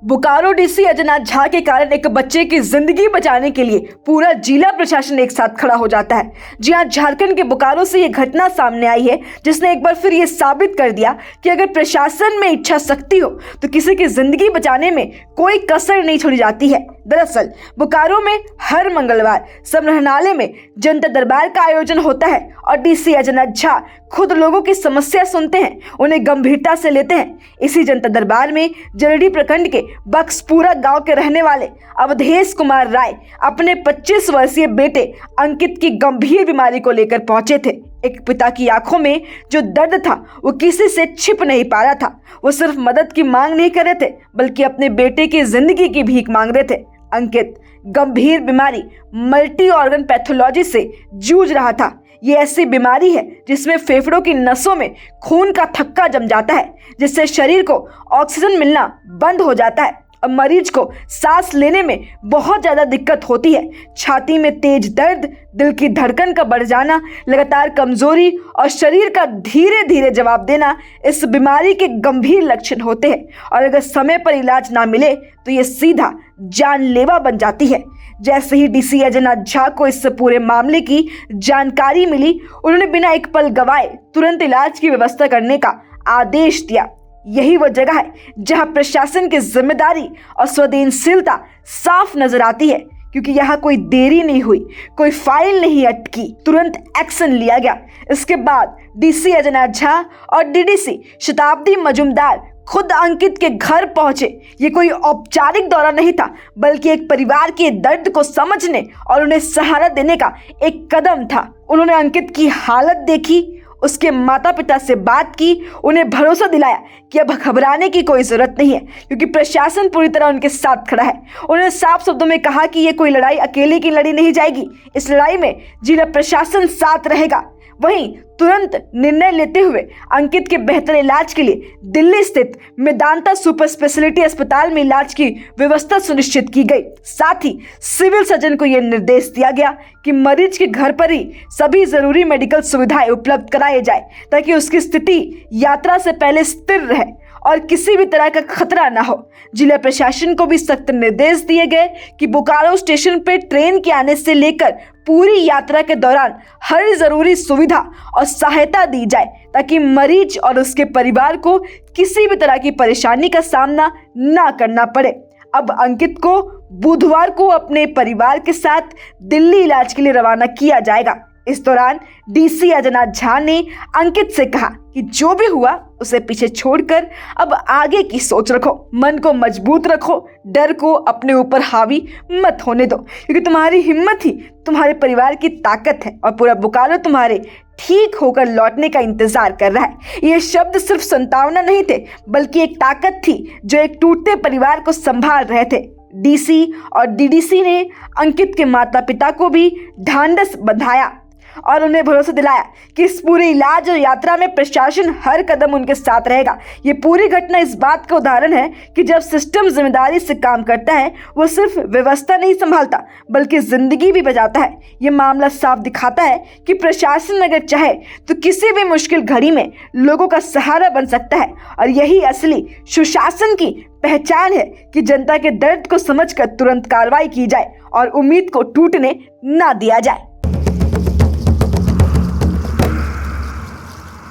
Bokaro DC Ajaynath Jha के कारण एक बच्चे की जिंदगी बचाने के लिए पूरा जिला प्रशासन एक साथ खड़ा हो जाता है। जी हां, झारखंड के बोकारो से ये घटना सामने आई है जिसने एक बार फिर ये साबित कर दिया कि अगर प्रशासन में इच्छा शक्ति हो तो किसी की जिंदगी बचाने में कोई कसर नहीं छोड़ी जाती है। दरअसल बोकारो में हर मंगलवार समरहनालय में जनता दरबार का आयोजन होता है और डीसी अजयनाथ झा खुद लोगों की समस्या सुनते हैं, उन्हें गंभीरता से लेते हैं। इसी जनता दरबार में जरडी प्रखंड के बक्सपुरा गांव के रहने वाले अवधेश कुमार राय अपने 25 वर्षीय बेटे अंकित की गंभीर बीमारी को लेकर पहुंचे थे। एक पिता की आंखों में जो दर्द था वो किसी से छिप नहीं पा रहा था। वो सिर्फ मदद की मांग नहीं कर रहे थे बल्कि अपने बेटे की जिंदगी की भीख मांग रहे थे। अंकित गंभीर बीमारी मल्टी ऑर्गन पैथोलॉजी से जूझ रहा था। ये ऐसी बीमारी है जिसमें फेफड़ों की नसों में खून का थक्का जम जाता है, जिससे शरीर को ऑक्सीजन मिलना बंद हो जाता है और मरीज को सांस लेने में बहुत ज़्यादा दिक्कत होती है। छाती में तेज दर्द, दिल की धड़कन का बढ़ जाना, लगातार कमजोरी और शरीर का धीरे धीरे जवाब देना इस बीमारी के गंभीर लक्षण होते हैं और अगर समय पर इलाज ना मिले तो ये सीधा जानलेवा बन जाती है। जैसे ही डीसी अजयनाथ झा को इस पूरे मामले की जानकारी मिली, उन्होंने बिना एक पल गवाए तुरंत इलाज की व्यवस्था करने का आदेश दिया। यही वो जगह है जहां प्रशासन की जिम्मेदारी और संवेदनशीलता साफ नजर आती है, क्योंकि यहाँ कोई देरी नहीं हुई, कोई फाइल नहीं अटकी, तुरंत एक्शन लिया गया। इसके बाद डीसी अजयनाथ झा और डीडीसी शताब्दी मजूमदार खुद अंकित के घर पहुंचे। ये कोई औपचारिक दौरा नहीं था बल्कि एक परिवार के दर्द को समझने और उन्हें सहारा देने का एक कदम था। उन्होंने अंकित की हालत देखी, उसके माता पिता से बात की, उन्हें भरोसा दिलाया कि अब घबराने की कोई जरूरत नहीं है क्योंकि प्रशासन पूरी तरह उनके साथ खड़ा है। उन्होंने साफ शब्दों में कहा कि ये कोई लड़ाई अकेले की लड़ी नहीं जाएगी, इस लड़ाई में जिला प्रशासन साथ रहेगा। वहीं तुरंत निर्णय लेते हुए अंकित के बेहतर इलाज के लिए दिल्ली स्थित मेदांता सुपर स्पेशलिटी अस्पताल में इलाज की व्यवस्था सुनिश्चित की गई। साथ ही सिविल सर्जन को यह निर्देश दिया गया कि मरीज के घर पर ही सभी जरूरी मेडिकल सुविधाएं उपलब्ध कराई जाए ताकि उसकी स्थिति यात्रा से पहले स्थिर रहे और किसी भी तरह का खतरा ना हो। जिला प्रशासन को भी सख्त निर्देश दिए गए कि बोकारो स्टेशन पर ट्रेन के आने से लेकर पूरी यात्रा के दौरान हर जरूरी सुविधा और सहायता दी जाए ताकि मरीज और उसके परिवार को किसी भी तरह की परेशानी का सामना ना करना पड़े। अब अंकित को बुधवार को अपने परिवार के साथ दिल्ली इलाज के लिए रवाना किया जाएगा। इस दौरान डीसी अजयनाथ झा ने अंकित से कहा कि जो भी हुआ उसे पीछे छोड़कर अब आगे की सोच रखो, मन को मजबूत रखो, डर को अपने ऊपर हावी मत होने दो, क्योंकि तुम्हारी हिम्मत ही तुम्हारे परिवार की ताकत है और पूरा बोकारो तुम्हारे ठीक होकर लौटने का इंतजार कर रहा है। ये शब्द सिर्फ संतावना नहीं थे बल्कि एक ताकत थी जो एक टूटते परिवार को संभाल रहे थे। डीसी और डीडीसी ने अंकित के माता पिता को भी ढांढस बंधाया और उन्हें भरोसा दिलाया कि इस पूरे इलाज और यात्रा में प्रशासन हर कदम उनके साथ रहेगा। ये पूरी घटना इस बात का उदाहरण है कि जब सिस्टम जिम्मेदारी से काम करता है वो सिर्फ व्यवस्था नहीं संभालता बल्कि जिंदगी भी बचाता है। ये मामला साफ दिखाता है कि प्रशासन अगर चाहे तो किसी भी मुश्किल घड़ी में लोगों का सहारा बन सकता है और यही असली सुशासन की पहचान है कि जनता के दर्द को समझकर तुरंत कार्रवाई की जाए और उम्मीद को टूटने ना दिया जाए।